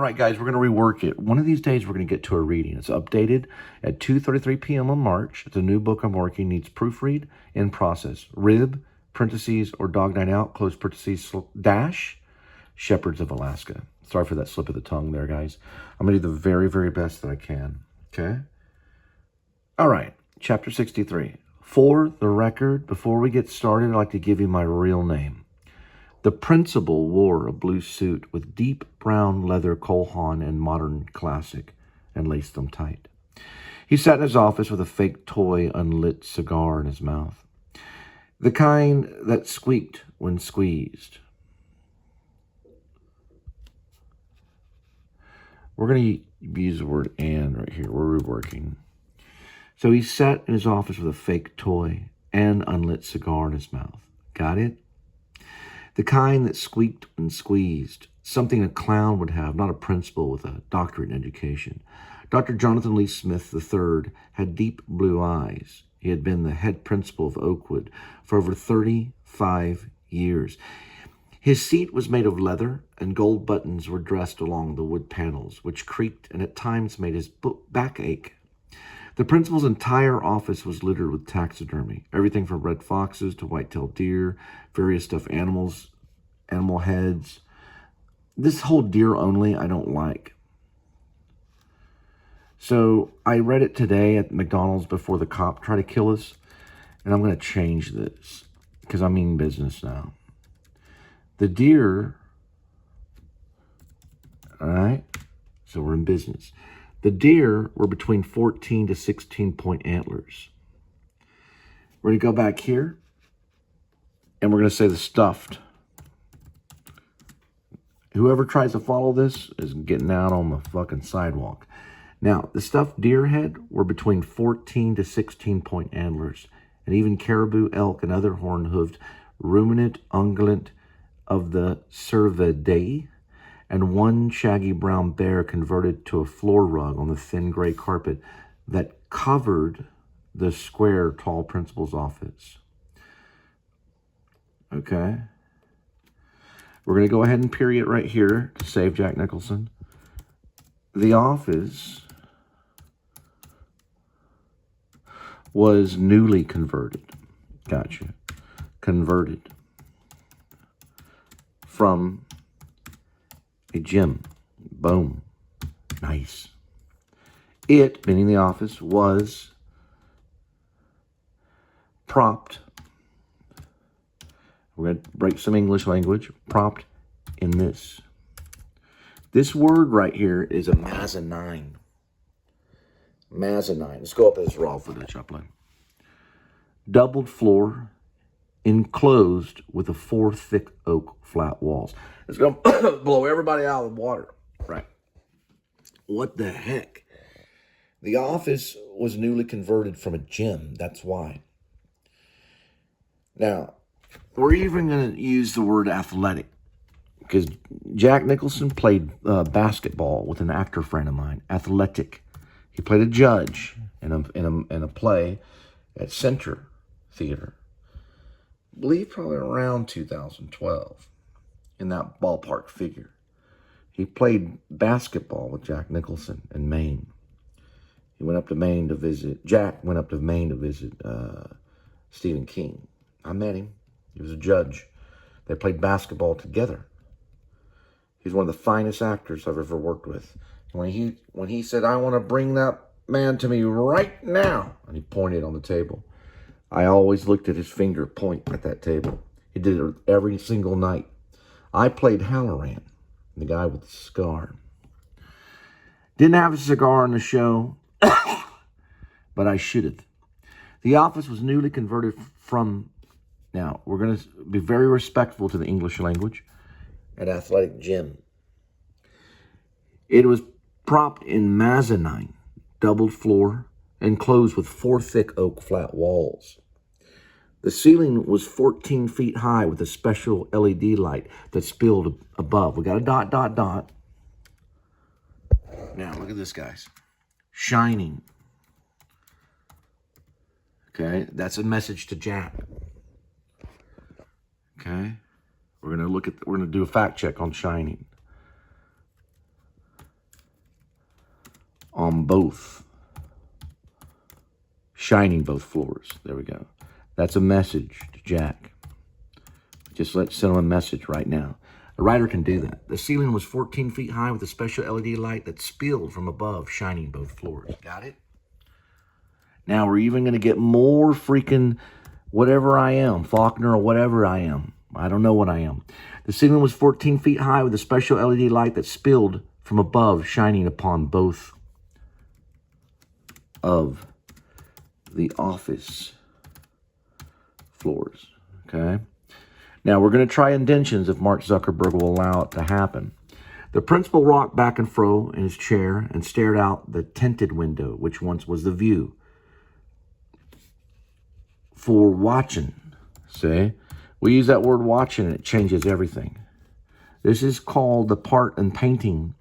All right, guys, we're going to rework it. One of these days, we're going to get to a reading. It's updated at 2:33 p.m. on March. It's a new book I'm working. Needs proofread in process. Rib, parentheses, or dog night out, close parentheses, dash, shepherds of Alaska. Sorry for that slip of the tongue there, guys. I'm going to do the very, very best that I can. Okay? All right, chapter 63. For the record, before we get started, I'd like to give you my real name. The principal wore a blue suit with deep brown leather Cole Haan and modern classic and laced them tight. He sat in his office with a fake toy unlit cigar in his mouth. The kind that squeaked when squeezed. We're going to use the word "and" right here. We're reworking. So he sat in his office with a fake toy and unlit cigar in his mouth. Got it? The kind that squeaked when squeezed. Something a clown would have, not a principal with a doctorate in education. Dr. Jonathan Lee Smith III had deep blue eyes. He had been the head principal of Oakwood for over 35 years. His seat was made of leather, and gold buttons were dressed along the wood panels, which creaked and at times made his back ache. The principal's entire office was littered with taxidermy, everything from red foxes to white-tailed deer, various stuffed animals, animal heads. This whole deer only I don't like. So I read it today at McDonald's before the cop tried to kill us, and I'm going to change this because I mean business now. The deer, all right, so we're in business. The deer were between 14 to 16 point antlers. We're going to go back here, and we're going to say the stuffed. Whoever tries to follow this is getting out on the fucking sidewalk. Now, the stuffed deer head were between 14 to 16 point antlers, and even caribou, elk, and other horn-hoofed ruminate, ungulate of the Cervidae, and one shaggy brown bear converted to a floor rug on the thin gray carpet that covered the square tall principal's office. Okay. We're going to go ahead and period right here to save Jack Nicholson. The office was newly converted. Gotcha. Converted from a gym. Boom. Nice. It, meaning the office, was propped. We're going to break some English language. Propped in this. This word right here is a mezzanine. Mezzanine. Let's go up this raw footage upload. Doubled floor, enclosed with a 4 thick oak flat walls. It's going to blow everybody out of the water. Right. What the heck? The office was newly converted from a gym. That's why. Now, we're even going to use the word athletic, because Jack Nicholson played basketball with an actor friend of mine. Athletic. He played a judge in a play at Center Theater. I believe probably around 2012, in that ballpark figure. He played basketball with Jack Nicholson in Maine. He went up to Maine to visit, Jack went up to Maine to visit Stephen King. I met him. He was a judge. They played basketball together. He's one of the finest actors I've ever worked with. When he said, "I want to bring that man to me right now," and he pointed on the table, I always looked at his finger point at that table. He did it every single night. I played Halloran, the guy with the cigar. Didn't have a cigar on the show, but I should have. The office was newly converted from, now we're going to be very respectful to the English language, an athletic gym. It was propped in mezzanine, doubled floor, enclosed with 4 thick oak flat walls. The ceiling was 14 feet high with a special LED light that spilled above. We got a dot, dot, dot. Now, look at this, guys. Shining. Okay, that's a message to Jack. Okay, we're gonna do a fact check on shining. on both, shining both floors. There we go. That's a message to Jack. Just let's send him a message right now. A writer can do that. The ceiling was 14 feet high with a special LED light that spilled from above, shining both floors. Got it? Now we're even going to get more freaking whatever I am, Faulkner or whatever I am. I don't know what I am. The ceiling was 14 feet high with a special LED light that spilled from above, shining upon both of the office floors. Okay? Now, we're going to try indentions if Mark Zuckerberg will allow it to happen. The principal rocked back and fro in his chair and stared out the tinted window, which once was the view for watching. See? We use that word watching and it changes everything. This is called the part in painting.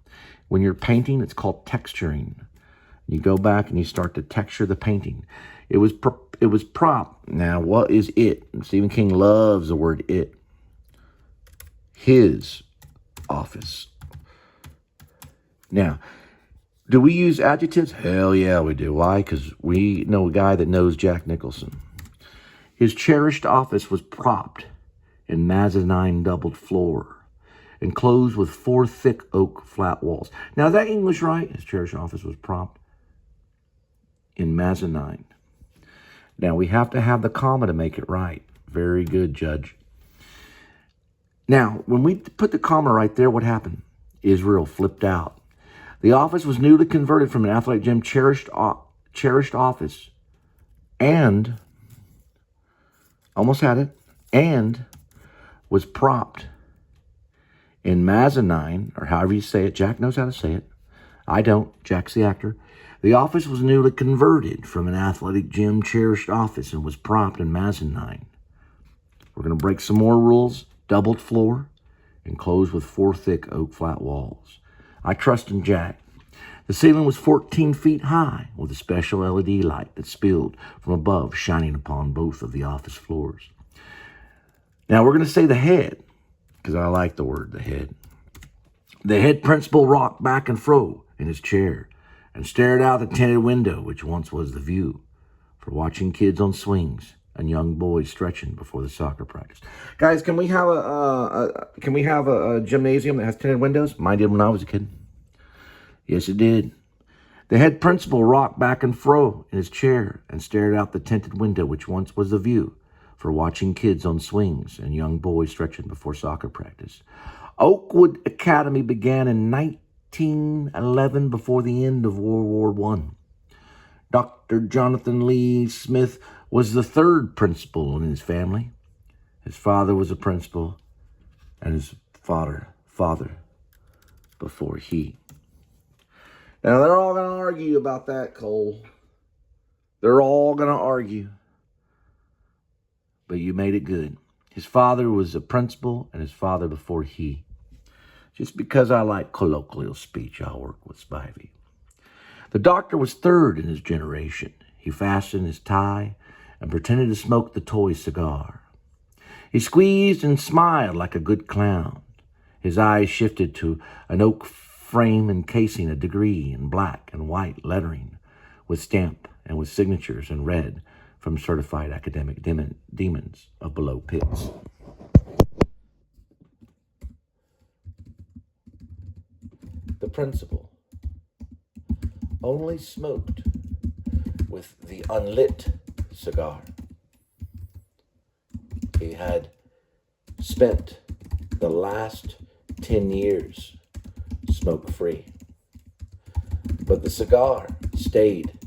When you're painting, it's called texturing. You go back and you start to texture the painting. It was prop. Now, what is it? Stephen King loves the word it. His office. Now, do we use adjectives? Hell yeah, we do. Why? Because we know a guy that knows Jack Nicholson. His cherished office was propped in mezzanine doubled floor, enclosed with 4 thick oak flat walls. Now, is that English right? His cherished office was propped in mezzanine. Now, we have to have the comma to make it right. Very good, Judge. Now, when we put the comma right there, what happened? Israel flipped out. The office was newly converted from an athletic gym cherished office and, almost had it, and was propped in mezzanine, or however you say it. Jack knows how to say it. I don't. Jack's the actor. The office was newly converted from an athletic gym cherished office and was propped in mezzanine. We're going to break some more rules. Doubled floor, enclosed with 4 thick oak flat walls. I trust in Jack. The ceiling was 14 feet high with a special LED light that spilled from above, shining upon both of the office floors. Now we're going to say the head, because I like the word the head. The head principal rocked back and fro in his chair and stared out the tinted window, which once was the view for watching kids on swings and young boys stretching before the soccer practice. Guys, can we have a gymnasium that has tinted windows? Mine did when I was a kid. Yes, it did. The head principal rocked back and fro in his chair and stared out the tinted window, which once was the view for watching kids on swings and young boys stretching before soccer practice. Oakwood Academy began in 1911 before the end of World War I. Dr. Jonathan Lee Smith was the 3rd principal in his family. His father was a principal, and his father before he. Now, they're all going to argue about that, Cole. They're all going to argue. But you made it good. His father was a principal, and his father before he. Just because I like colloquial speech, I'll work with Spivey. The doctor was 3rd in his generation. He fastened his tie and pretended to smoke the toy cigar. He squeezed and smiled like a good clown. His eyes shifted to an oak frame encasing a degree in black and white lettering with stamp and with signatures in red from certified academic demons of below pits. The principal only smoked with the unlit cigar. He had spent the last 10 years smoke-free. But the cigar stayed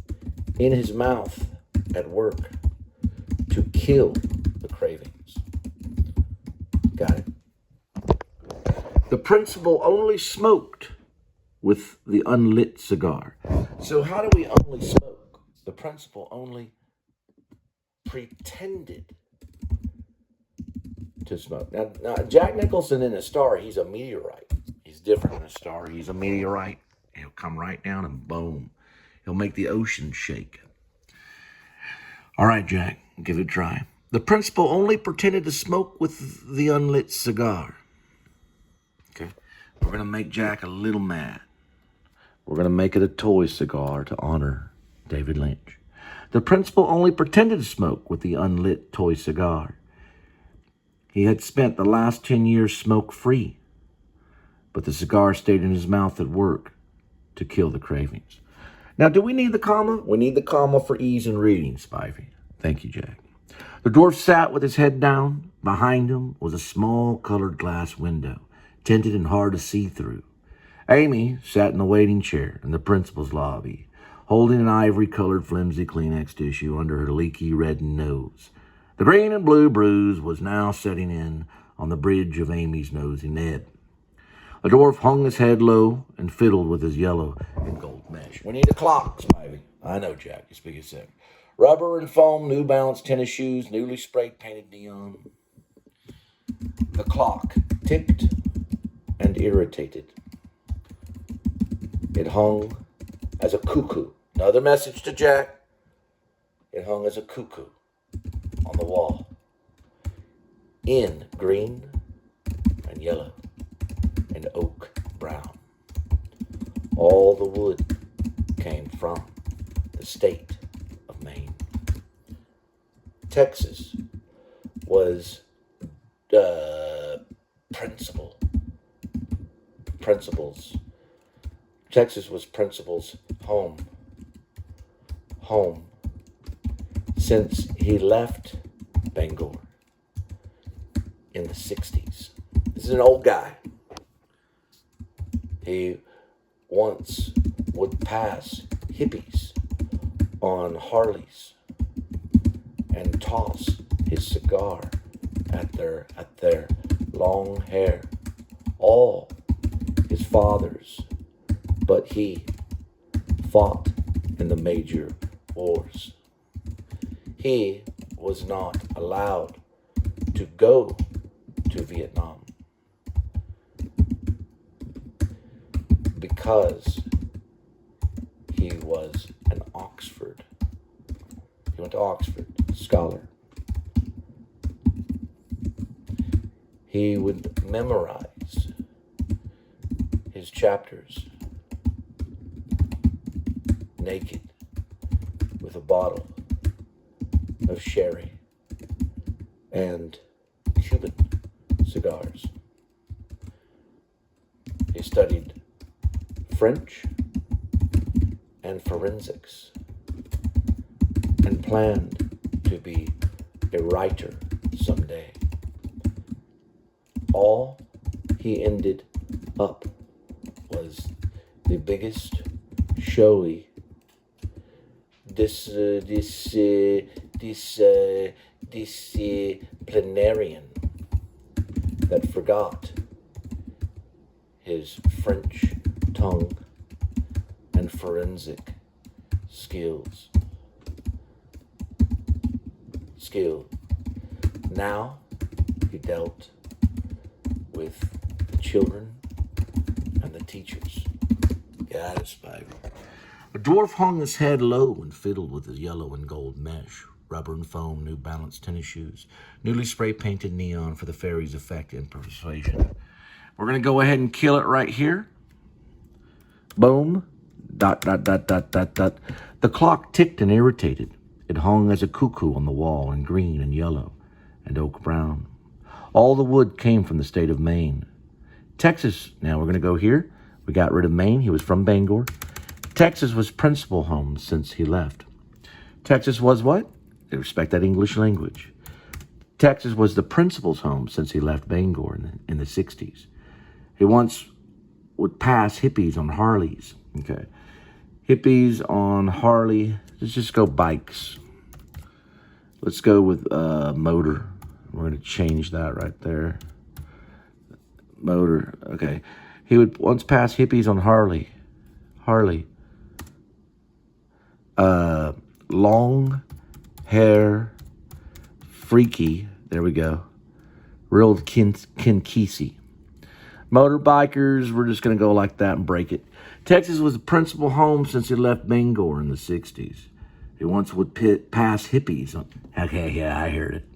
in his mouth at work to kill the cravings. Got it? The principal only smoked with the unlit cigar. So how do we only smoke? The principal only pretended to smoke. Now, Jack Nicholson in A Star, he's a meteorite. He's different than a star. He's a meteorite. He'll come right down and boom. He'll make the ocean shake. All right, Jack, give it a try. The principal only pretended to smoke with the unlit cigar. Okay? We're going to make Jack a little mad. We're going to make it a toy cigar to honor David Lynch. The principal only pretended to smoke with the unlit toy cigar. He had spent the last 10 years smoke-free, but the cigar stayed in his mouth at work to kill the cravings. Now, do we need the comma? We need the comma for ease in reading, Spivey. Thank you, Jack. The dwarf sat with his head down. Behind him was a small colored glass window, tinted and hard to see through. Amy sat in the waiting chair in the principal's lobby, holding an ivory-colored flimsy Kleenex tissue under her leaky, reddened nose. The green and blue bruise was now setting in on the bridge of Amy's nosy neb. The dwarf hung his head low and fiddled with his yellow and gold mesh. We need a clock, Spivey. I know, Jack. You speak it sick. Rubber and foam, New Balance tennis shoes, newly sprayed painted neon. The clock ticked and irritated. It hung as a cuckoo. Another message to Jack. It hung as a cuckoo on the wall. In green and yellow and oak brown. All the wood came from the state of Maine. Texas was Texas was Principal's home since he left Bangor in the 60s. This is an old guy. He once would pass hippies on Harleys and toss his cigar at their long hair. All his fathers, but he fought in the major wars. He was not allowed to go to Vietnam because he was an Oxford. He went to Oxford, scholar. He would memorize his chapters naked with a bottle of sherry and Cuban cigars. He studied French and forensics and planned to be a writer someday. All he ended up was the biggest showy disciplinarian that forgot his French tongue and forensic skills. Now he dealt with the children and the teachers. Got it, Spivey. The dwarf hung his head low and fiddled with his yellow and gold mesh, rubber and foam, New Balance tennis shoes, newly spray-painted neon for the fairy's effect and persuasion. We're going to go ahead and kill it right here. Boom. ... The clock ticked and irritated. It hung as a cuckoo on the wall in green and yellow and oak brown. All the wood came from the state of Maine. Texas, now we're going to go here. We got rid of Maine. He was from Bangor. Texas was principal home since he left. Texas was what? They respect that English language. Texas was the principal's home since he left Bangor in the 60s. He once would pass hippies on Harleys. Okay. Hippies on Harley. Let's just go bikes. Let's go with motor. We're going to change that right there. Motor. Okay. He would once pass hippies on Harley. Long hair, freaky. There we go. Real kinkisi. Motorbikers, we're just going to go like that and break it. Texas was the principal home since he left Bangor in the 60s. He once would pass hippies on... Okay, yeah, I heard it.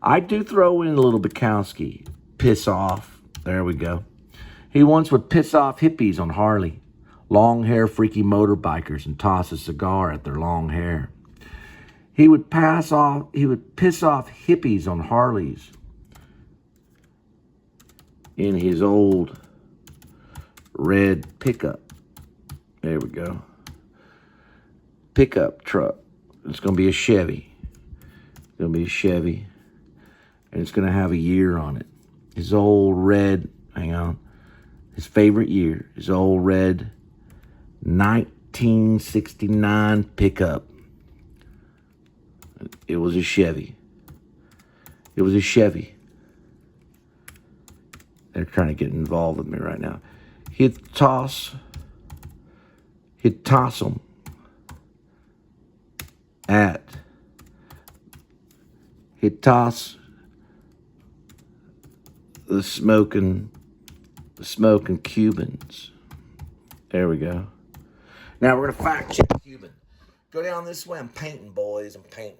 I do throw in a little Bukowski. Piss off. There we go. He once would piss off hippies on Harley. long hair freaky motorbikers and toss a cigar at their long hair. He would piss off hippies on Harleys in his old red pickup. There we go. Pickup truck. It's going to be a Chevy. It's going to be a Chevy. And it's going to have a year on it. His old red, hang on. His favorite year. His old red 1969 pickup. It was a Chevy. It was a Chevy. They're trying to get involved with me right now. He'd toss them he'd toss the smoking Cubans. There we go. Now we're gonna fact check Cuban. Go down this way. I'm painting, boys. I'm painting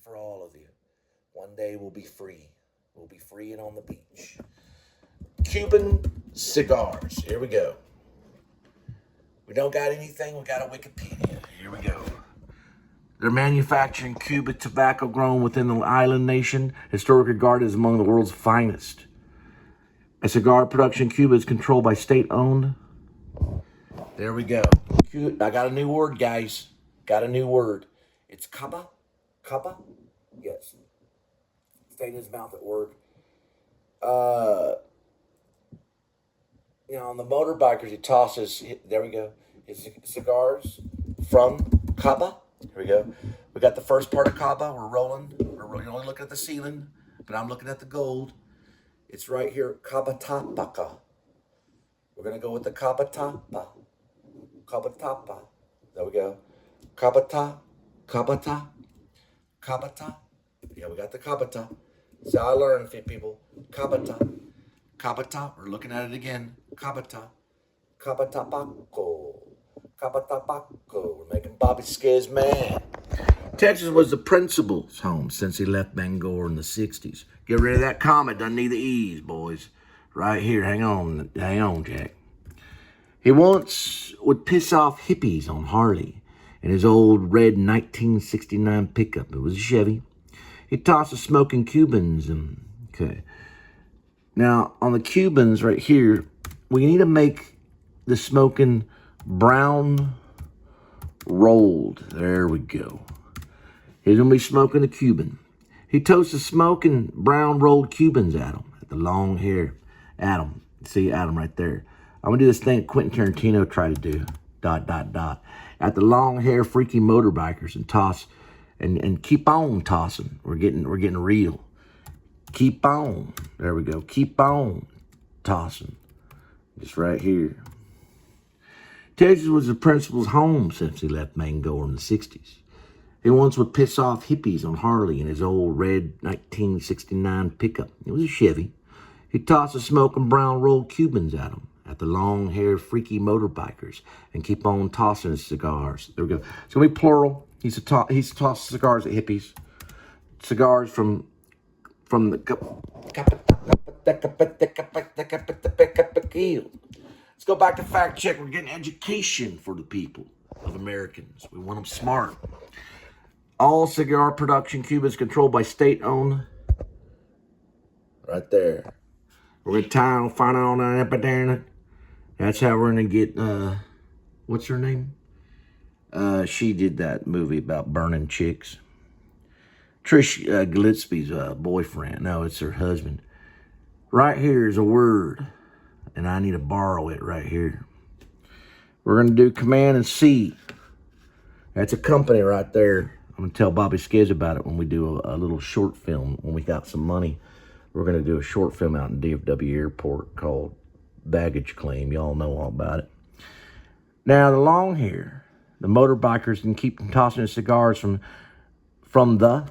for all of you. One day we'll be free. We'll be free and on the beach. Cuban cigars. Here we go. We don't got anything. We got a Wikipedia. Here we go. They're manufacturing Cuba tobacco grown within the island nation, historically regarded as among the world's finest. A cigar production in Cuba is controlled by state-owned. There we go. I got a new word, guys. Got a new word. It's caba. Caba? Yes. Stay in his mouth at work. On the motorbikers, he tosses, there we go, his cigars from Caba. Here we go. We got the first part of Caba. We're rolling. You're only looking at the ceiling, but I'm looking at the gold. It's right here, Cabatapa. We're going to go with the Cabatapa. Cabatapa. There we go. Cabata. Yeah, we got the Cabata. So I learned, people. Cabata. We're looking at it again. Cabatapaco. We're making Bobby Scares mad. Texas was the principal's home since he left Bangor in the 60s. Get rid of that comma. Doesn't need the E's, boys. Right here. Hang on, Jack. He once would piss off hippies on Harley in his old red 1969 pickup. It was a Chevy. He'd toss the smoking Cubans. Okay. Now, on the Cubans right here, we need to make the smoking brown rolled. There we go. He's going to be smoking a Cuban. He toasts the smoking brown rolled Cubans at him, at the long hair. Adam. See Adam right there. I'm going to do this thing Quentin Tarantino tried to do. ... At the long hair freaky motorbikers and toss and keep on tossing. We're getting real. Keep on. There we go. Keep on tossing. Just right here. Texas was the principal's home since he left Bangor in the 60s. He once would piss off hippies on Harley in his old red 1969 pickup. It was a Chevy. He'd toss the smoking brown rolled Cubans at him, at the long-haired freaky motorbikers, and keep on tossing his cigars. There we go. So we plural. He's tossed cigars at hippies. Cigars from the... Let's go back to fact check. We're getting education for the people of Americans. We want them smart. All cigar production in Cuba is controlled by state-owned. Right there. We're going to find out on that epidemic. That's how we're going to get, what's her name? She did that movie about burning chicks. Trish Gillespie's boyfriend. No, it's her husband. Right here is a word, and I need to borrow it right here. We're going to do Command and C. That's a company right there. I'm going to tell Bobby Skiz about it when we do a little short film. When we got some money, we're going to do a short film out in DFW Airport called Baggage Claim. Y'all know all about it. Now, the long hair, the motorbikers can keep tossing the cigars from the,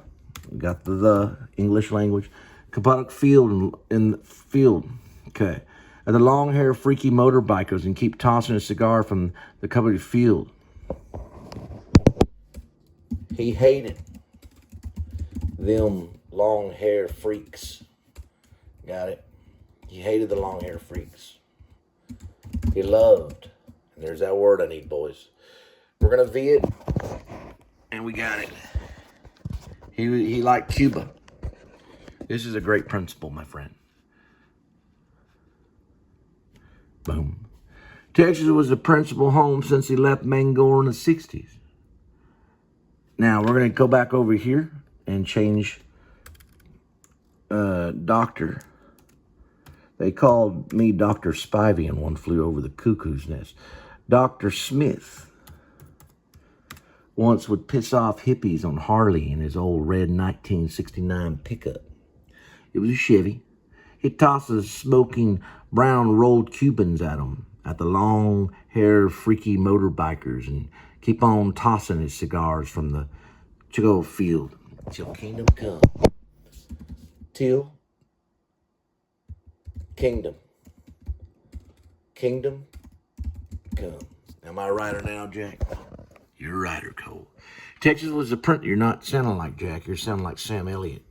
we got the English language, Capotic Field in the field. Okay. And the long hair freaky motorbikers and keep tossing a cigar from the Capotic Field. He hated them long hair freaks. Got it? He hated the long hair freaks. He loved, There's that word I need, boys. We're going to V it. And we got it. He liked Cuba. This is a great principle, my friend. Boom. Texas was the principal home since he left Bangor in the 60s. Now, we're going to go back over here and change Doctor. They called me Dr. Spivey and One Flew Over the Cuckoo's Nest. Dr. Smith once would piss off hippies on Harley in his old red 1969 pickup. It was a Chevy. He'd toss the smoking brown rolled Cubans at them, at the long-haired freaky motorbikers, and keep on tossing his cigars from the Chicago field till kingdom come. Till kingdom come. Am I a writer now, Jack? You're a writer, Cole. Texas was a print. You're not sounding like Jack. You're sounding like Sam Elliott.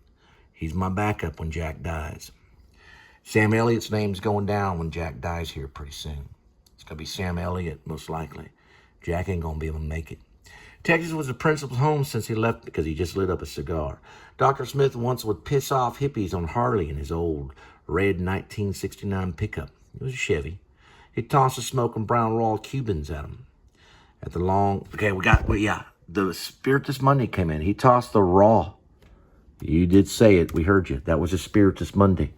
He's my backup when Jack dies. Sam Elliott's name's going down when Jack dies here pretty soon. It's going to be Sam Elliott, most likely. Jack ain't going to be able to make it. Texas was the principal's home since he left because he just lit up a cigar. Dr. Smith once would piss off hippies on Harley in his old red 1969 pickup. It was a Chevy. He'd toss the smoking brown raw Cubans at him. At the long... Okay, the Spiritus Monday came in. He tossed the raw. You did say it. We heard you. That was a Spiritus Monday.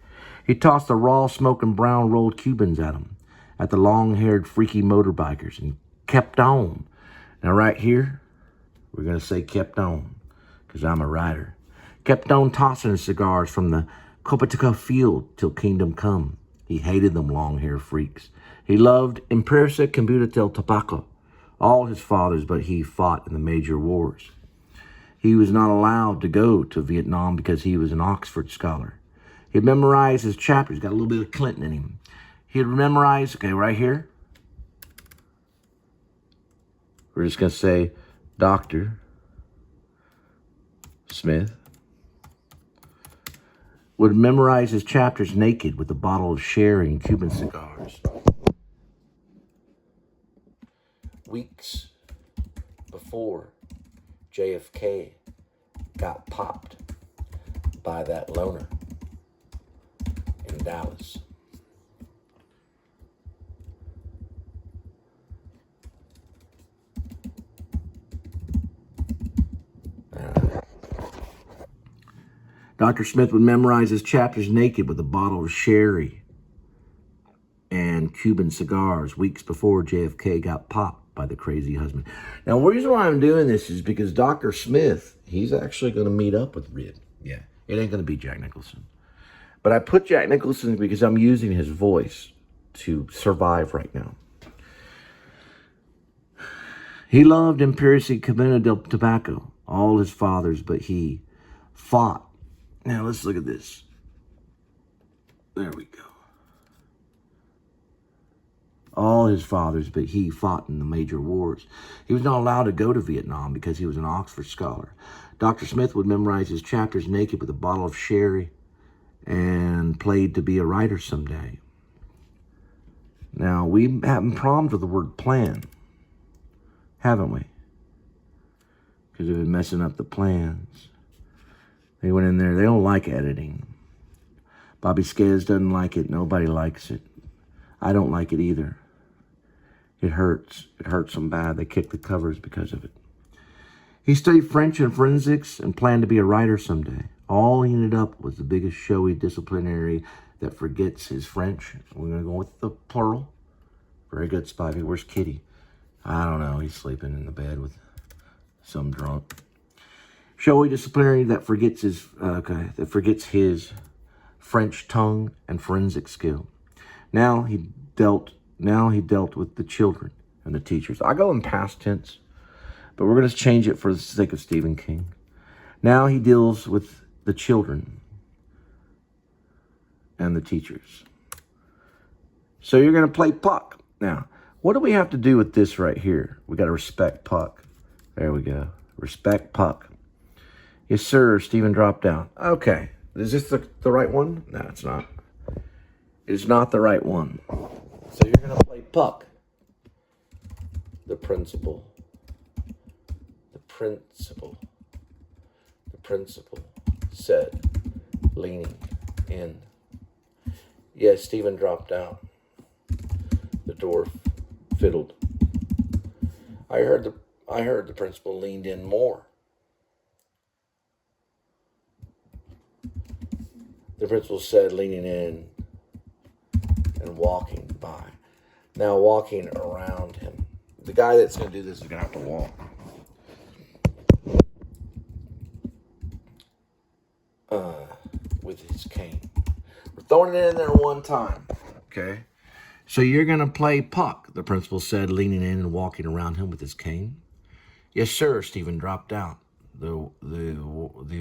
He tossed the raw smoking brown rolled Cubans at him. At the long-haired freaky motorbikers. And kept on. Now right here, we're going to say kept on. Because I'm a writer. Kept on tossing cigars from the Copatica field till kingdom come. He hated them long-haired freaks. He loved Empresa Combuta del Tabaco. All his fathers, but he fought in the major wars. He was not allowed to go to Vietnam because he was an Oxford scholar. He'd memorized his chapters. Got a little bit of Clinton in him. He'd memorize, okay, right here. We're just going to say Dr. Smith would memorize his chapters naked with a bottle of sherry and Cuban cigars. Weeks before JFK got popped by that loner in Dallas. Dr. Smith would memorize his chapters naked with a bottle of sherry and Cuban cigars weeks before JFK got popped by the crazy husband. Now, the reason why I'm doing this is because Dr. Smith, he's actually going to meet up with Rid. Yeah, it ain't going to be Jack Nicholson. But I put Jack Nicholson because I'm using his voice to survive right now. He loved Empresa Combuta del Tabaco, all his fathers, but he fought. Now, let's look at this. There we go. All his fathers, but he fought in the major wars. He was not allowed to go to Vietnam because he was an Oxford scholar. Dr. Smith would memorize his chapters naked with a bottle of sherry and played to be a writer someday. Now, we haven't problems with the word plan, haven't we? Because they've been messing up the plans. They went in there. They don't like editing. Bobby Scales doesn't like it. Nobody likes it. I don't like it either. It hurts. It hurts them bad. They kick the covers because of it. He studied French and forensics and planned to be a writer someday. All he ended up was the biggest showy disciplinary that forgets his French. We're going to go with the plural. Very good, Spivey. Where's Kitty? I don't know. He's sleeping in the bed with some drunk. Showy disciplinary that forgets his French tongue and forensic skill. Now he dealt with the children and the teachers. I go in past tense, but we're going to change it for the sake of Stephen King. Now he deals with the children and the teachers. So you're going to play Puck. Now, what do we have to do with this right here? We got to respect Puck. There we go. Respect Puck. Yes, sir. Stephen dropped down. Okay. Is this the right one? No, it's not. It's not the right one. So you're going to play Puck. the principal, the principal, the principal said, leaning in. Yes, Stephen dropped out. The dwarf fiddled. I heard the principal leaned in more. The principal said, leaning in and walking by. Now walking around him. The guy that's going to do this is going to have to walk. With his cane. We're throwing it in there one time. Okay? So you're going to play Puck, the principal said, leaning in and walking around him with his cane. Yes, sir, Stephen dropped out. The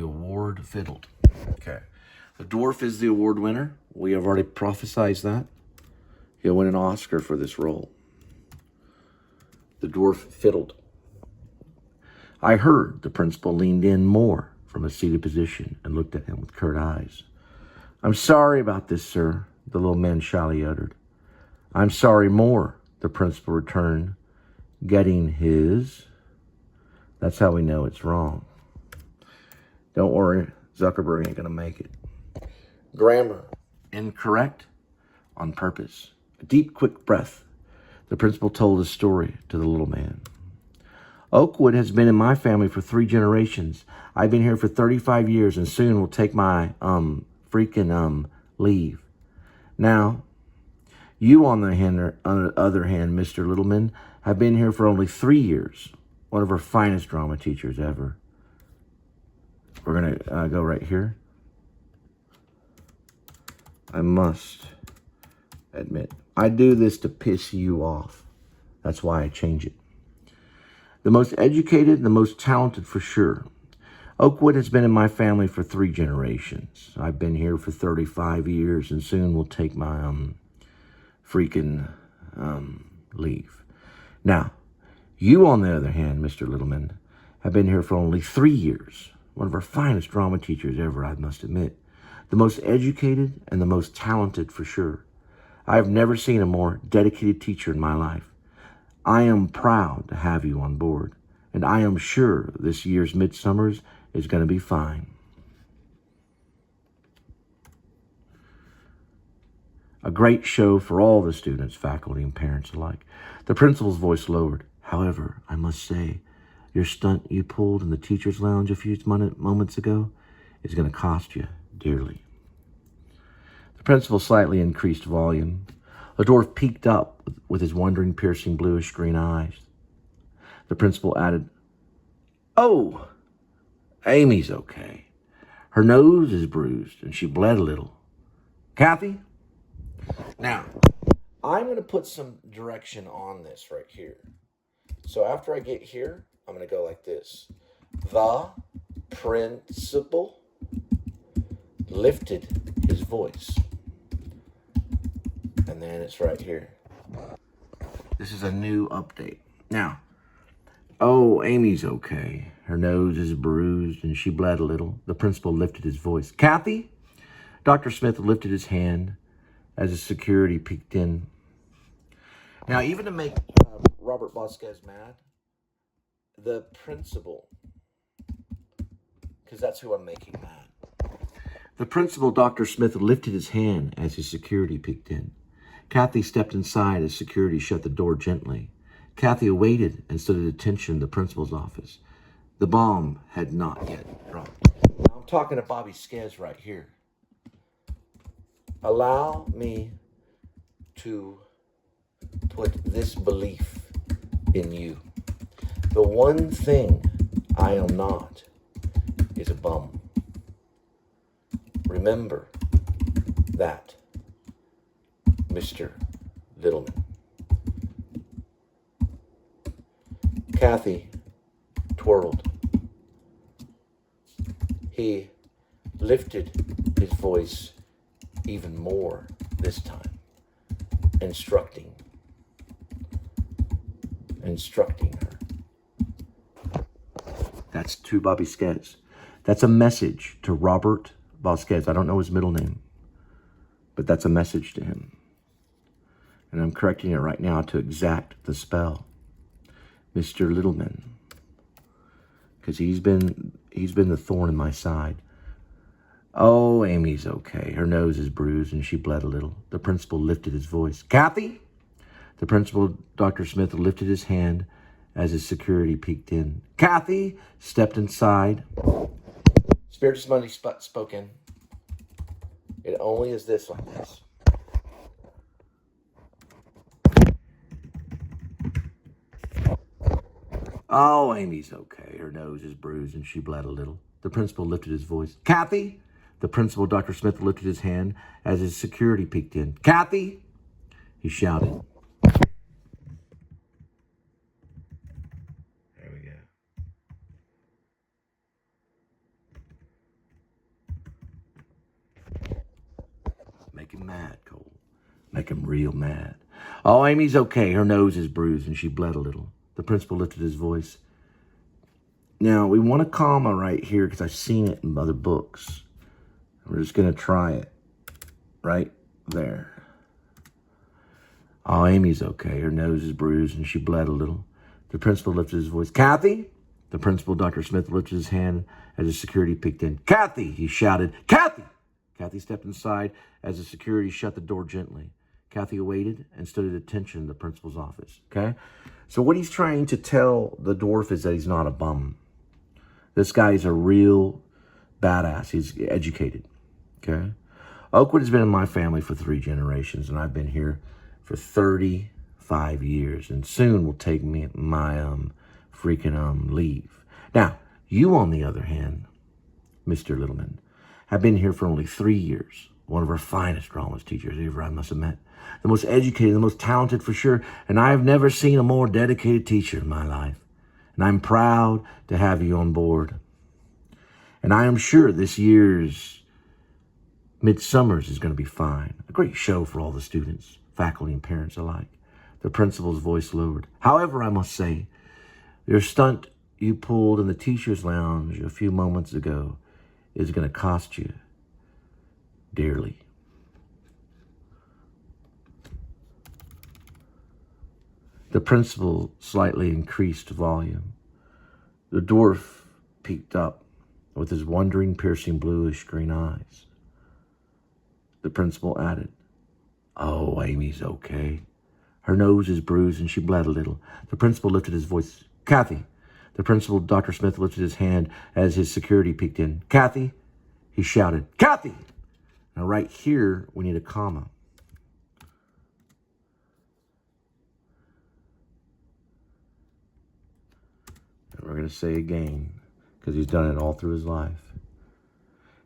award fiddled. Okay. The dwarf is the award winner. We have already prophesied that. He'll win an Oscar for this role. The dwarf fiddled. I heard the principal leaned in more from a seated position and looked at him with curt eyes. I'm sorry about this, sir, the little man shyly uttered. I'm sorry more, the principal returned, getting his. That's how we know it's wrong. Don't worry, Zuckerberg ain't gonna make it. Grammar, incorrect, on purpose. A deep, quick breath. The principal told his story to the little man. Oakwood has been in my family for 3 generations. I've been here for 35 years and soon will take my, leave. Now, you on the other hand, Mr. Littleman, have been here for only 3 years. One of our finest drama teachers ever. We're going to go right here. I must admit, I do this to piss you off. That's why I change it. The most educated, the most talented for sure. Oakwood has been in my family for 3 generations. I've been here for 35 years and soon will take my leave. Now, you on the other hand, Mr. Littleman, have been here for only 3 years. One of our finest drama teachers ever, I must admit. The most educated and the most talented for sure. I have never seen a more dedicated teacher in my life. I am proud to have you on board, and I am sure this year's Midsummers is going to be fine. A great show for all the students, faculty, and parents alike. The principal's voice lowered. However, I must say, your stunt you pulled in the teacher's lounge a few moments ago is going to cost you dearly. The principal slightly increased volume. The dwarf peeked up with his wondering, piercing, bluish-green eyes. The principal added, Oh, Amy's okay. Her nose is bruised, and she bled a little. Kathy? Now, I'm going to put some direction on this right here. So after I get here, I'm going to go like this. The principal lifted his voice. And then it's right here. This is a new update. Now, oh, Amy's okay. Her nose is bruised and she bled a little. The principal lifted his voice. Kathy? Dr. Smith lifted his hand as his security peeked in. Now, even to make Robert Vasquez mad, the principal, because that's who I'm making mad. The principal, Dr. Smith, lifted his hand as his security peeked in. Kathy stepped inside as security shut the door gently. Kathy waited and stood at attention in the principal's office. The bomb had not yet dropped. Now I'm talking to Bobby Skez right here. Allow me to put this belief in you. The one thing I am not is a bum. Remember that, Mr. Littleman. Kathy twirled. He lifted his voice even more this time, instructing her. That's to Bobby Skez. That's a message to Robert Vasquez. I don't know his middle name, but that's a message to him. And I'm correcting it right now to exact the spell. Mr. Littleman, because he's been the thorn in my side. Oh, Amy's okay. Her nose is bruised and she bled a little. The principal lifted his voice. Kathy? The principal, Dr. Smith, lifted his hand as his security peeked in. Kathy stepped inside. Spiritus Monday spoke in. It only is this like this. Oh, Amy's okay. Her nose is bruised and she bled a little. The principal lifted his voice. Kathy? The principal, Dr. Smith, lifted his hand as his security peeked in. Kathy? He shouted. There we go. Make him mad, Cole. Make him real mad. Oh, Amy's okay. Her nose is bruised and she bled a little. The principal lifted his voice. Now, we want a comma right here because I've seen it in other books. We're just going to try it right there. Oh, Amy's okay. Her nose is bruised and she bled a little. The principal lifted his voice. Kathy? The principal, Dr. Smith, lifted his hand as his security peeked in. Kathy! He shouted. Kathy! Kathy stepped inside as the security shut the door gently. Kathy waited and stood at attention in the principal's office. Okay? So what he's trying to tell the dwarf is that he's not a bum. This guy's a real badass. He's educated. Okay? Oakwood has been in my family for 3 generations, and I've been here for 35 years, and soon will take me my freaking leave. Now, you, on the other hand, Mr. Littleman, have been here for only 3 years. One of our finest drama teachers ever I must have met. The most educated, the most talented for sure, and I have never seen a more dedicated teacher in my life. And I'm proud to have you on board. And I am sure this year's Midsummers is going to be fine. A great show for all the students, faculty, and parents alike. The principal's voice lowered. However, I must say, your stunt you pulled in the teacher's lounge a few moments ago is going to cost you dearly. The principal slightly increased volume. The dwarf peeked up with his wondering, piercing, bluish green eyes. The principal added, oh, Amy's okay. Her nose is bruised and she bled a little. The principal lifted his voice. Kathy. The principal, Dr. Smith, lifted his hand as his security peeked in. Kathy. He shouted, Kathy. Now right here, we need a comma. And we're going to say again, because he's done it all through his life.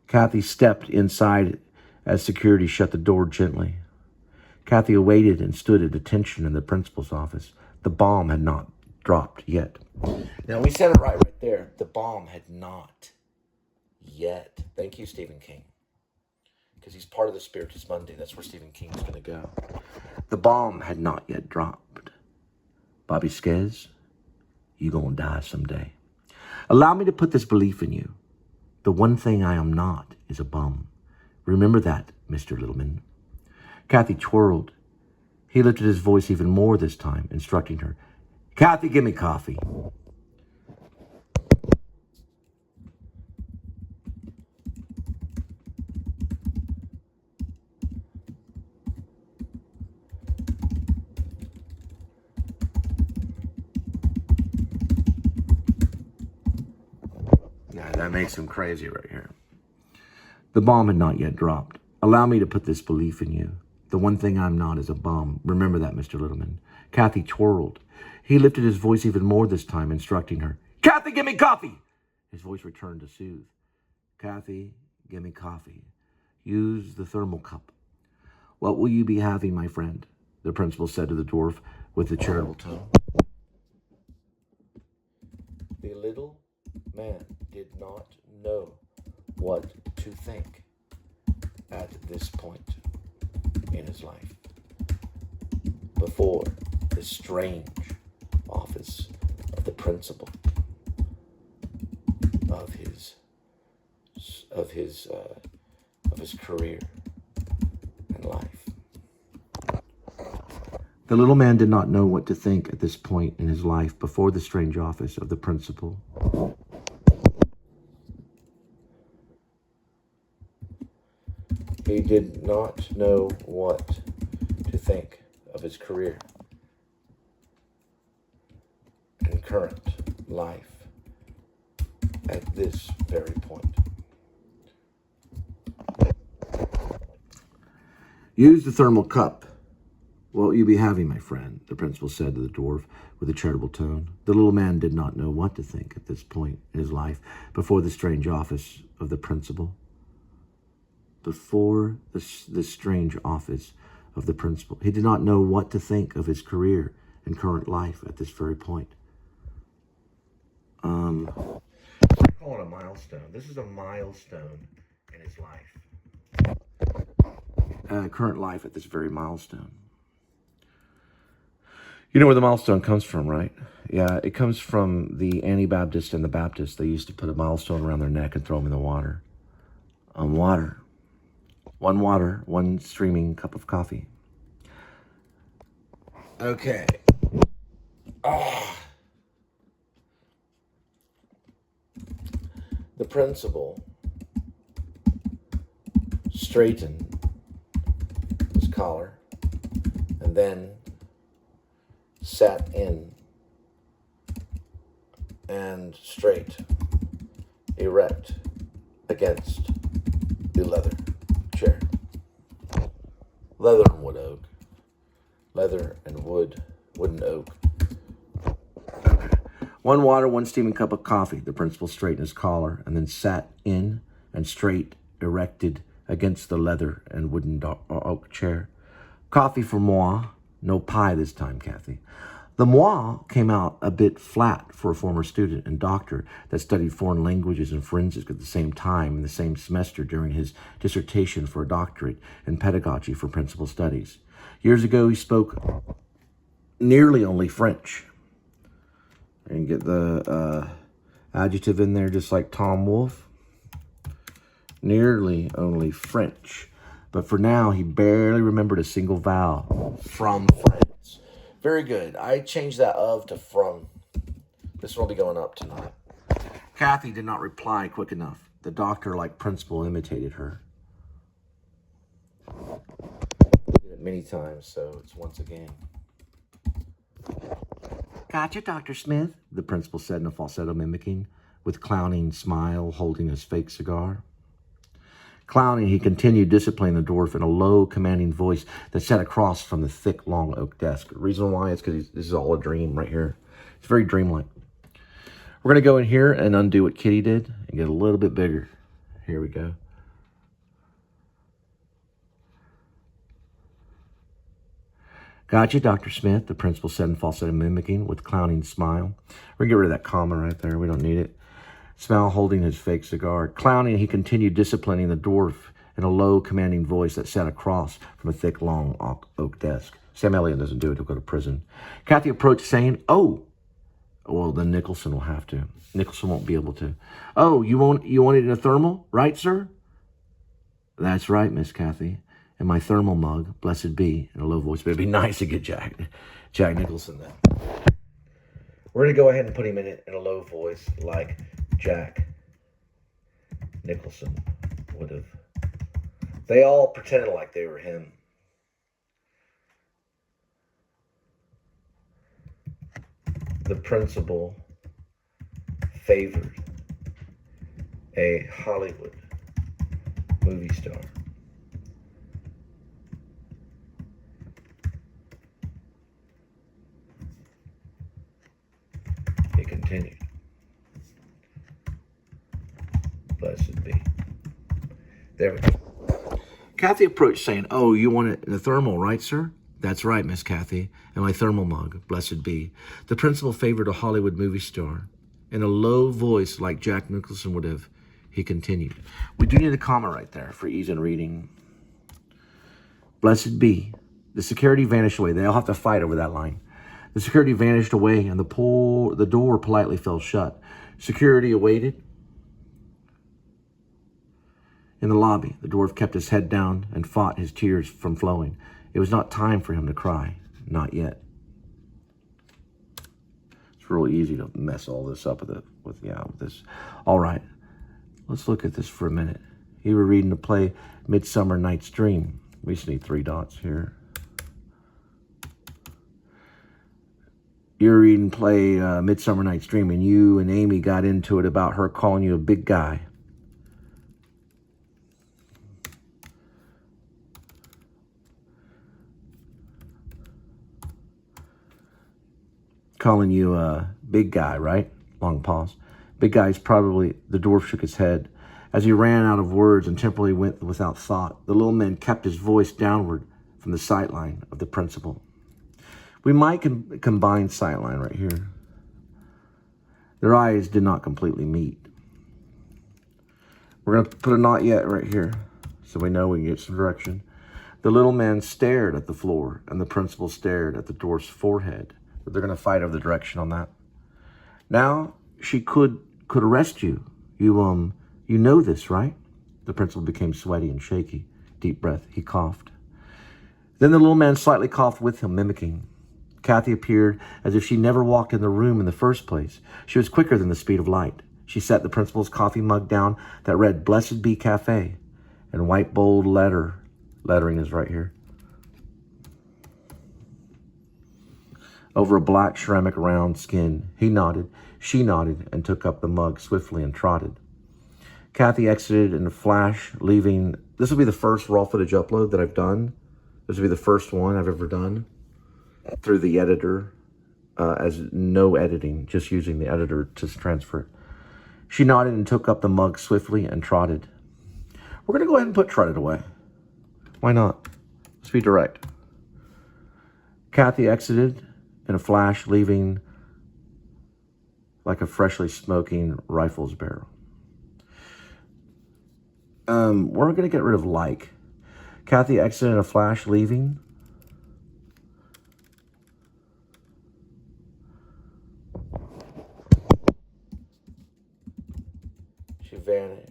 Kathy stepped inside as security shut the door gently. Kathy awaited and stood at attention in the principal's office. The bomb had not dropped yet. Now, we said it right there. The bomb had not yet. Thank you, Stephen King. Because he's part of the Spiritus Monday. That's where Stephen King is going to go. The bomb had not yet dropped. Bobby Skez, you gonna die someday. Allow me to put this belief in you. The one thing I am not is a bum. Remember that, Mr. Littleman. Kathy twirled. He lifted his voice even more this time, instructing her. Kathy, give me coffee. Yeah, that makes him crazy right here. The bomb had not yet dropped. Allow me to put this belief in you. The one thing I'm not is a bum. Remember that, Mr. Littleman. Kathy twirled. He lifted his voice even more this time, instructing her. Kathy, give me coffee! His voice returned to soothe. Kathy, give me coffee. Use the thermal cup. What will you be having, my friend? The principal said to the dwarf with a charitable tone. The little man did not know what to think at this point in his life. Before the strange office of the principal of his career and life. The little man did not know what to think at this point in his life before the strange office of the principal. He did not know what to think of his career and current life at this very point. Use the thermal cup. What will you be having, my friend? The principal said to the dwarf with a charitable tone. The little man did not know what to think at this point in his life before the strange office of the principal. Before the strange office of the principal. He did not know what to think of his career and current life at this very point. We're calling it a milestone. This is a milestone in his life. Current life at this very milestone. You know where the milestone comes from, right? Yeah, it comes from the Anabaptists and the Baptists. They used to put a milestone around their neck and throw them in the water. Water. One streaming cup of coffee. Okay. The principal straightened his collar and then sat in and straight, erect against the leather chair. Leather and wood oak. Leather and wooden oak. One water, one steaming cup of coffee. The principal straightened his collar and then sat in and straight, erected against the leather and wooden oak chair. Coffee for moi. No pie this time, Kathy. The moi came out a bit flat for a former student and doctor that studied foreign languages and forensics at the same time in the same semester during his dissertation for a doctorate in pedagogy for principal studies. Years ago, he spoke nearly only French. And get the adjective in there just like Tom Wolfe. Nearly only French. But for now, he barely remembered a single vowel from French. Very good. I changed that of to from. This one will be going up tonight. Kathy did not reply quick enough. The doctor, like principal, imitated her. Did it many times, so it's once again. Gotcha, Dr. Smith, the principal said in a falsetto mimicking, with clowning smile, holding his fake cigar. Clowning, he continued disciplining the dwarf in a low, commanding voice that sat across from the thick, long oak desk. The reason why is because this is all a dream right here. It's very dreamlike. We're going to go in here and undo what Kitty did and get a little bit bigger. Here we go. Gotcha, Dr. Smith, the principal said in falsetto mimicking with clowning smile. We're going to get rid of that comma right there. We don't need it. Smile holding his fake cigar. Clowning, he continued disciplining the dwarf in a low, commanding voice that sat across from a thick, long oak desk. Sam Elliott doesn't do it. He'll go to prison. Kathy approached saying, oh. Well, then Nicholson will have to. Nicholson won't be able to. Oh, you want it in a thermal? Right, sir? That's right, Miss Kathy. And my thermal mug, blessed be, in a low voice. But it'd be nice to get Jack Nicholson then. We're going to go ahead and put him in it in a low voice like Jack Nicholson would have. They all pretended like they were him. The principal favored a Hollywood movie star. It continued. Blessed be. There we go. Kathy approached saying, oh, you want it in a thermal, right, sir? That's right, Miss Kathy. And my thermal mug, blessed be. The principal favored a Hollywood movie star. In a low voice like Jack Nicholson would have, he continued. We do need a comma right there for ease in reading. Blessed be. The security vanished away. They all have to fight over that line. The security vanished away and the door politely fell shut. Security awaited. In the lobby, the dwarf kept his head down and fought his tears from flowing. It was not time for him to cry. not yet. It's real easy to mess all this up with this. All right, let's look at this for a minute. You were reading the play Midsummer Night's Dream. We just need 3 dots here. You're reading play Midsummer Night's Dream, and you and Amy got into it about her calling you a big guy. Calling you a big guy, right? Long pause. Big guy's probably, the dwarf shook his head. As he ran out of words and temporarily went without thought, the little man kept his voice downward from the sightline of the principal. We might combine sightline right here. Their eyes did not completely meet. We're going to put a not yet right here so we know we can get some direction. The little man stared at the floor, and the principal stared at the dwarf's forehead. They're going to fight over the direction on that. Now, she could arrest you. You know this, right? The principal became sweaty and shaky. Deep breath. He coughed. Then the little man slightly coughed with him, mimicking. Kathy appeared as if she never walked in the room in the first place. She was quicker than the speed of light. She set the principal's coffee mug down that read Blessed Be Cafe in white bold lettering is right here, over a black ceramic round skin. He nodded, she nodded, and took up the mug swiftly and trotted. Kathy exited in a flash, leaving. This will be the first raw footage upload that I've done. This will be the first one I've ever done through the editor, as no editing, just using the editor to transfer it. She nodded and took up the mug swiftly and trotted. We're going to go ahead and put trotted away. Why not? Let's be direct. Kathy exited in a flash, leaving like a freshly smoking rifle's barrel. We're going to get rid of like. Kathy exited in a flash, leaving she vanished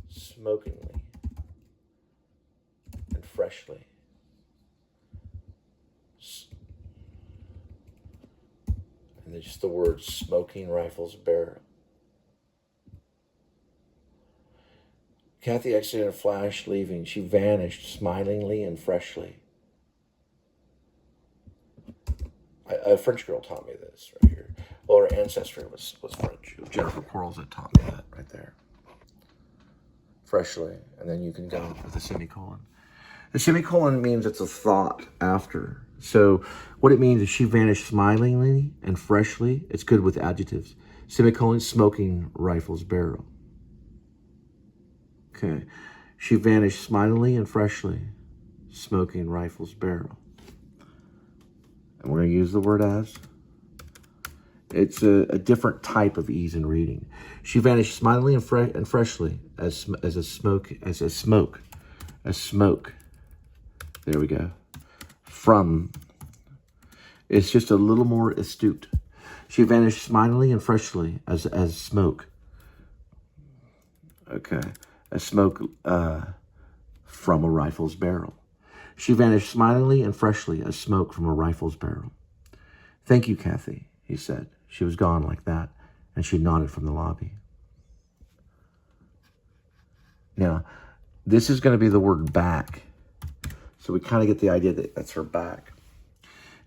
smokingly and freshly. And then just the word smoking rifle's barrel. Kathy exited in a flash, leaving. She vanished smilingly and freshly. A French girl taught me this right here. Well, her ancestry was French. Jennifer Quarles that taught me that right there. Freshly. And then you can go with a semicolon. The semicolon means it's a thought after. So what it means is she vanished smilingly and freshly. It's good with adjectives. Semicolon, smoking rifle's barrel. Okay. She vanished smilingly and freshly. Smoking rifle's barrel. And we're going to use the word as. It's a different type of ease in reading. She vanished smilingly and freshly as a smoke. There we go. From. It's just a little more astute. She vanished smilingly and freshly as smoke. Okay. As smoke from a rifle's barrel. She vanished smilingly and freshly as smoke from a rifle's barrel. Thank you, Kathy, he said. She was gone like that, and she nodded from the lobby. Now, this is going to be the word back. So we kind of get the idea that that's her back.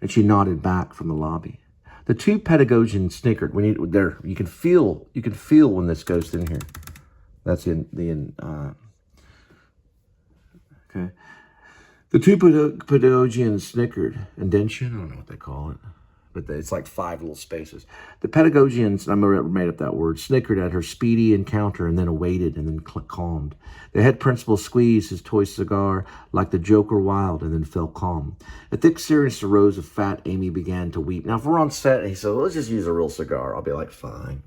And she nodded back from the lobby. The two pedagogians snickered. We need there. You can feel when this goes in here. That's okay. The two pedagogians snickered. Indention? I don't know what they call it. But it's like 5 little spaces. The pedagogians, I made up that word, snickered at her speedy encounter and then awaited and then calmed. The head principal squeezed his toy cigar like the Joker wild and then fell calm. A thick seriousness arose of fat Amy began to weep. Now, if we're on set and he said, well, let's just use a real cigar, I'll be like, fine.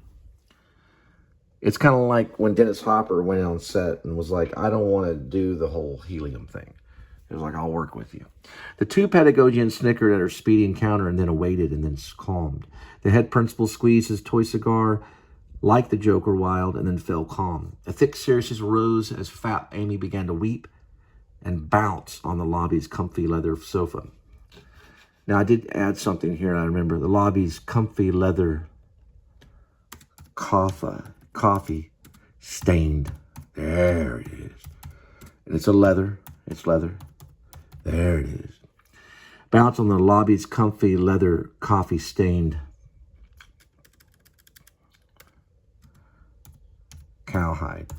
It's kind of like when Dennis Hopper went on set and was like, I don't want to do the whole helium thing. It was like, I'll work with you. The two pedagogians snickered at her speedy encounter and then awaited and then calmed. The head principal squeezed his toy cigar like the Joker wild and then fell calm. A thick seriousness rose as fat Amy began to weep and bounce on the lobby's comfy leather sofa. Now, I did add something here. I remember the lobby's comfy leather coffee stained. There it is. And it's a leather. It's leather. There it is. Bounce on the lobby's comfy leather coffee stained cowhide.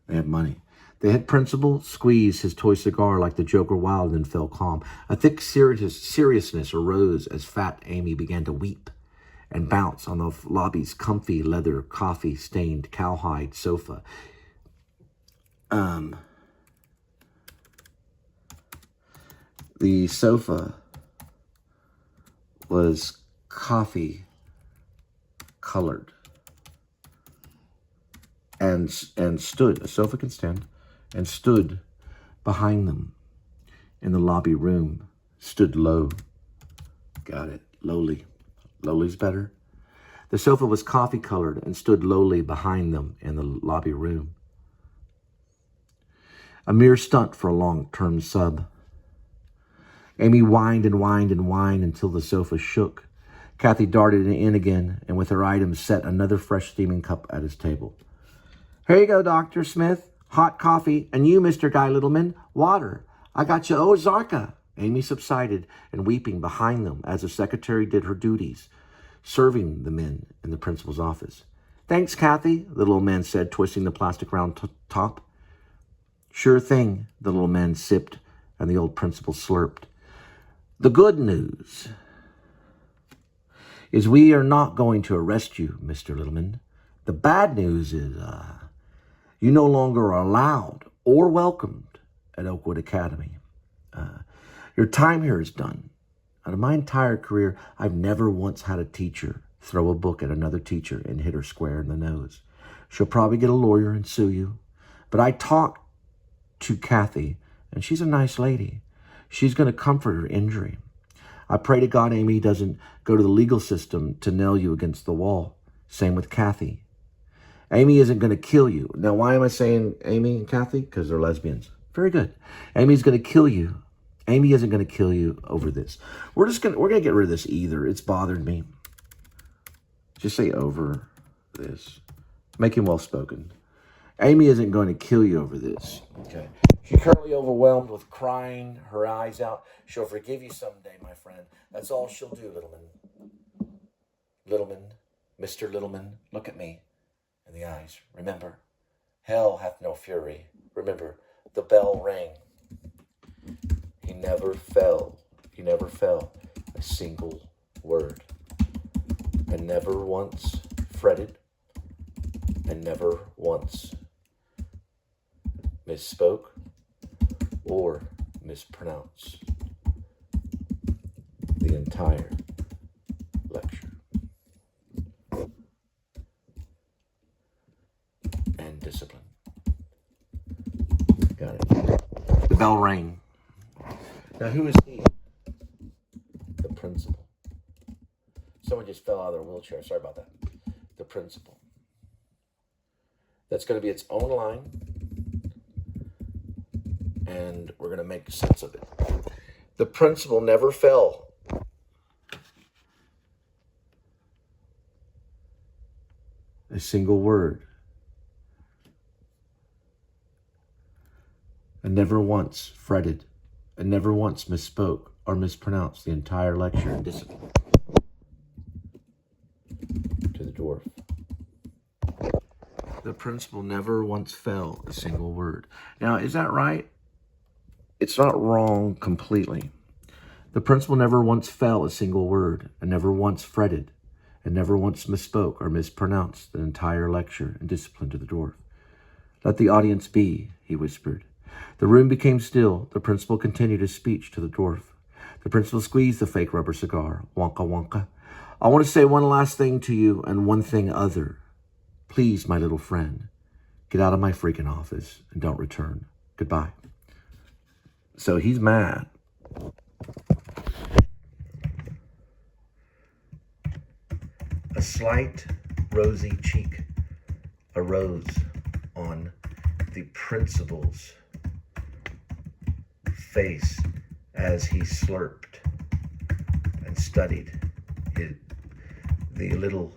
They had money. The head principal squeezed his toy cigar like the Joker wild and then fell calm. A thick seriousness arose as fat Amy began to weep and bounce on the lobby's comfy leather coffee-stained cowhide sofa. The sofa was coffee colored and stood, a sofa can stand, and stood behind them in the lobby room, stood low. Got it, lowly. Lowly's better. The sofa was coffee colored and stood lowly behind them in the lobby room. A mere stunt for a long-term sub. Amy whined and whined and whined until the sofa shook. Kathy darted in again and with her items set another fresh steaming cup at his table. Here you go, Dr. Smith. Hot coffee. And you, Mr. Guy Littleman, water. I got you Ozarka. Amy subsided and weeping behind them as the secretary did her duties, serving the men in the principal's office. Thanks, Kathy, the little man said, twisting the plastic round top. Sure thing, the little man sipped, and the old principal slurped. The good news is we are not going to arrest you, Mr. Littleman. The bad news is you no longer are allowed or welcomed at Oakwood Academy. Your time here is done. Out of my entire career, I've never once had a teacher throw a book at another teacher and hit her square in the nose. She'll probably get a lawyer and sue you. But I talked to Kathy, and she's a nice lady. She's going to comfort her injury. I pray to God Amy doesn't go to the legal system to nail you against the wall. Same with Kathy. Amy isn't going to kill you. Now, why am I saying Amy and Kathy? Because they're lesbians. Very good. Amy's going to kill you. Amy isn't going to kill you over this. We're going to get rid of this either. It's bothered me. Just say over this. Make him well-spoken. Amy isn't going to kill you over this. Okay. She's currently overwhelmed with crying, her eyes out. She'll forgive you someday, my friend. That's all she'll do, Littleman. Littleman, Mr. Littleman, look at me in the eyes. Remember, hell hath no fury. Remember, the bell rang. He never fell a single word. And never once fretted, and never once misspoke or mispronounced the entire lecture. And discipline. Got it. The bell rang. Now, who is he? The principal. Someone just fell out of their wheelchair. Sorry about that. The principal. That's going to be its own line. And we're going to make sense of it. The principal never fell. A single word. And never once fretted. And never once misspoke or mispronounced the entire lecture in discipline. To the dwarf. The principal never once fell a single word. Now, is that right? It's not wrong completely. The principal never once fell a single word and never once fretted and never once misspoke or mispronounced the entire lecture in discipline to the dwarf. Let the audience be, he whispered. The room became still. The principal continued his speech to the dwarf. The principal squeezed the fake rubber cigar. Wonka, wonka. I want to say one last thing to you and one thing other. Please, my little friend, get out of my freaking office and don't return. Goodbye. So he's mad. A slight rosy cheek arose on the principal's face as he slurped and studied the little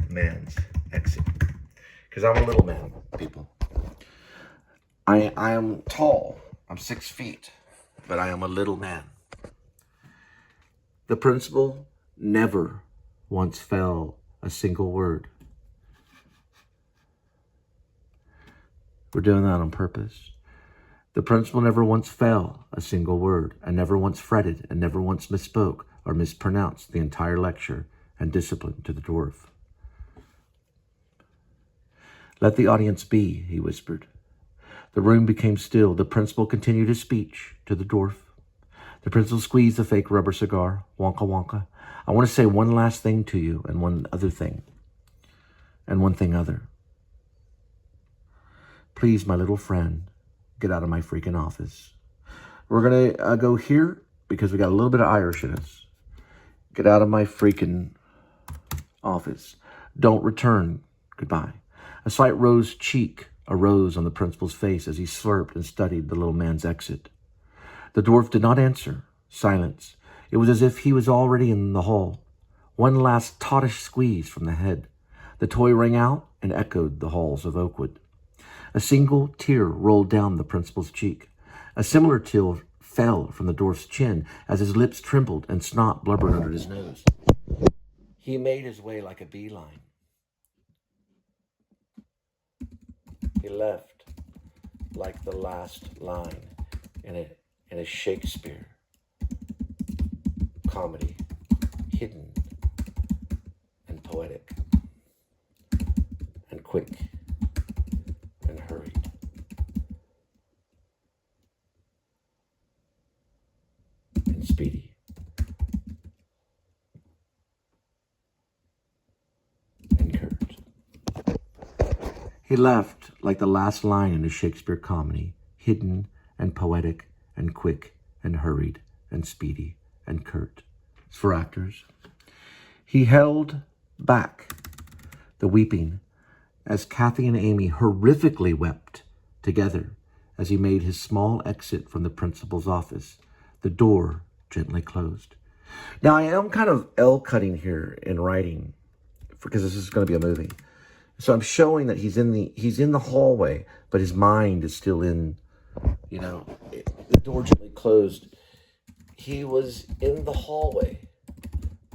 man's exit. Because I'm a little man, people. I am tall. I'm 6 feet, but I am a little man. The principal never once fell a single word. We're doing that on purpose. The principal never once fell a single word, and never once fretted, and never once misspoke or mispronounced the entire lecture and discipline to the dwarf. "Let the audience be," he whispered. The room became still. The principal continued his speech to the dwarf. The principal squeezed the fake rubber cigar. "Wonka wonka. I want to say one last thing to you, and one other thing. And one thing other. Please, my little friend, get out of my freaking office." We're going to go here because we got a little bit of Irish in us. "Get out of my freaking office. Don't return. Goodbye." A slight rose cheek arose on the principal's face as he slurped and studied the little man's exit. The dwarf did not answer. Silence. It was as if he was already in the hall. One last tottish squeeze from the head. The toy rang out and echoed the halls of Oakwood. A single tear rolled down the principal's cheek. A similar tear fell from the dwarf's chin as his lips trembled and snot blubbered under his nose. He made his way like a beeline. He left like the last line in a Shakespeare comedy, hidden and poetic and quick and hurried. And speedy. And curt. He left like the last line in a Shakespeare comedy, hidden and poetic and quick and hurried and speedy and curt. It's for actors. He held back the weeping as Kathy and Amy horrifically wept together as he made his small exit from the principal's office. The door gently closed. Now, I am kind of L-cutting here in writing because this is going to be a movie. So I'm showing that he's in the hallway, but his mind is still in, the door gently closed. He was in the hallway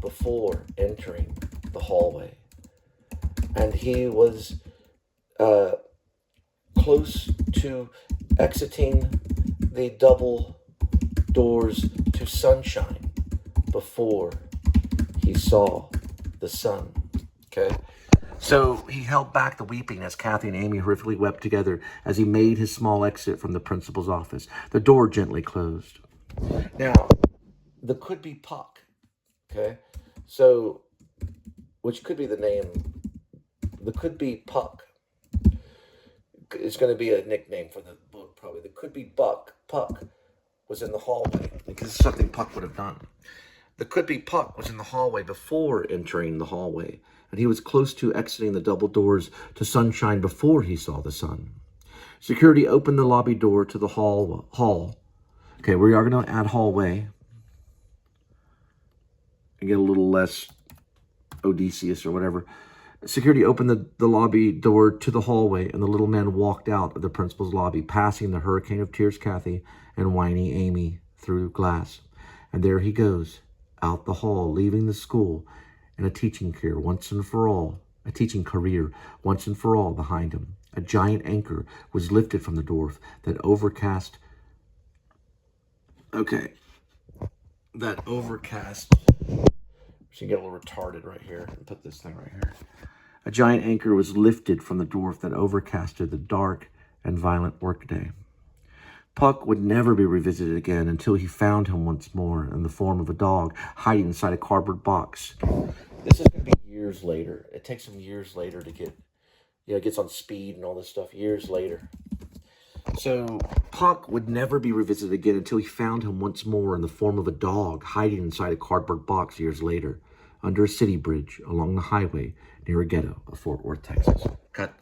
before entering the hallway. And he was close to exiting the double doors to sunshine before he saw the sun. Okay? So he held back the weeping as Kathy and Amy horrifically wept together as he made his small exit from the principal's office. The door gently closed. Now, the could-be Puck, okay? So, which could be the name, the could-be Puck. It's going to be a nickname for the book, probably. The could-be Puck was in the hallway, because it's something Puck would have done. The could-be Puck was in the hallway before entering the hallway, and he was close to exiting the double doors to sunshine before he saw the sun. Security opened the lobby door to the hall. Okay, we are going to add hallway and get a little less Odysseus or whatever. Security opened the lobby door to the hallway, and the little man walked out of the principal's lobby, passing the hurricane of tears Kathy and whiny Amy through glass. And there he goes, out the hall, leaving the school, and a teaching career once and for all behind him. A giant anchor was lifted from the dwarf that overcast. Should get a little retarded right here and put this thing right here. A giant anchor was lifted from the dwarf that overcasted the dark and violent workday. Puck would never be revisited again until he found him once more in the form of a dog hiding inside a cardboard box. This is going to be years later. It takes him years later to get, gets on speed and all this stuff, years later. So Puck would never be revisited again until he found him once more in the form of a dog hiding inside a cardboard box years later, under a city bridge along the highway near a ghetto of Fort Worth, Texas. Cut.